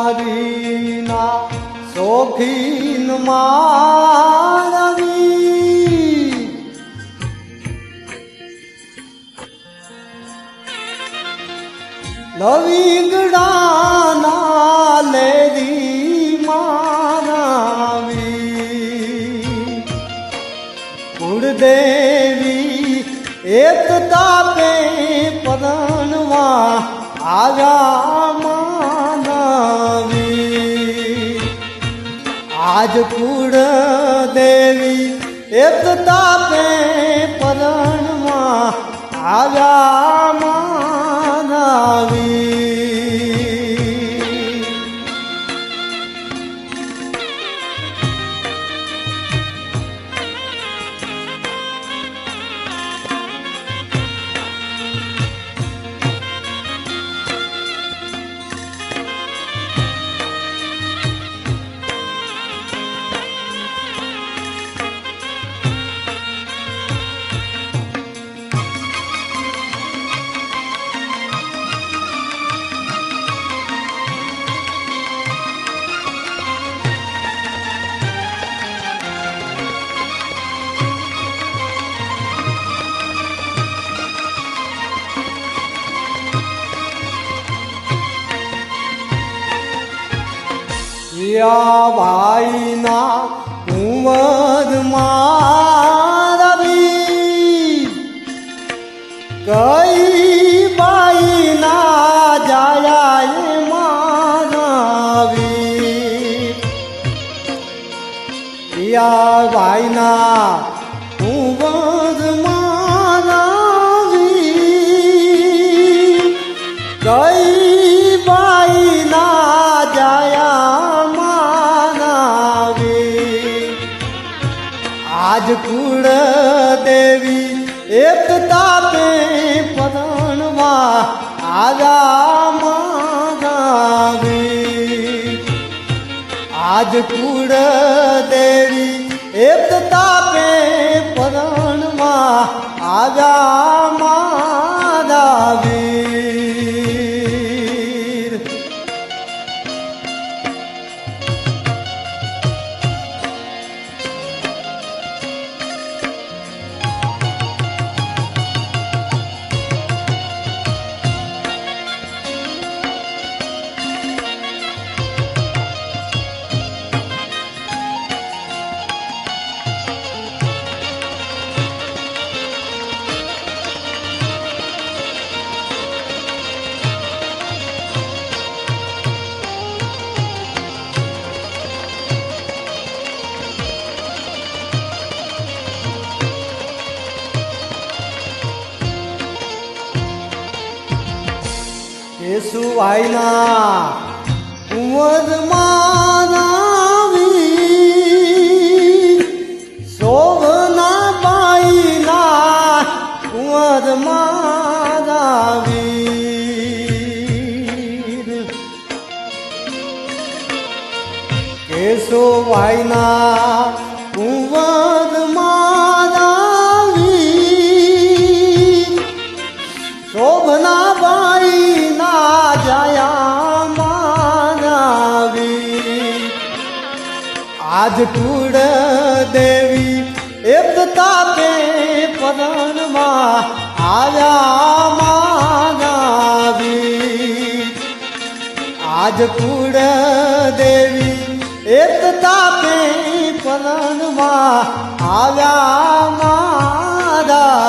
સોપારીના શોખીન મારવી લવિંગડાના લેરી મારવી કુળદેવી એક તાપે પરણવા આવ્યા માનવી આજ કુળ દેવી એક તાપે પરણવા આવ્યા માનવી ભાઈના ઉંમરમાં રવી કઈ બાઈના જાયા માનવી ભાઈના ઉંમરમાં રવી કઈ બાઈના જાયા આજ કુળ દેવી એક તાપે પરણવા આવ્યા માનવી આજ કુળ દેવી એક તાપે પરણવા આવ્યા માનવી કેશુભાઈના કુંવરમાં આવી શોભના બાઈના કુંવરમાં આવી કેશુભાઈના કુંવરમાં આવી શોભના બાઈ જાયા માનવી આજ કુળ દેવી એક તાપે પરણવા આવ્યા માનવી આજ કુળ દેવી એક તાપે પરણવા આવ્યા માનવી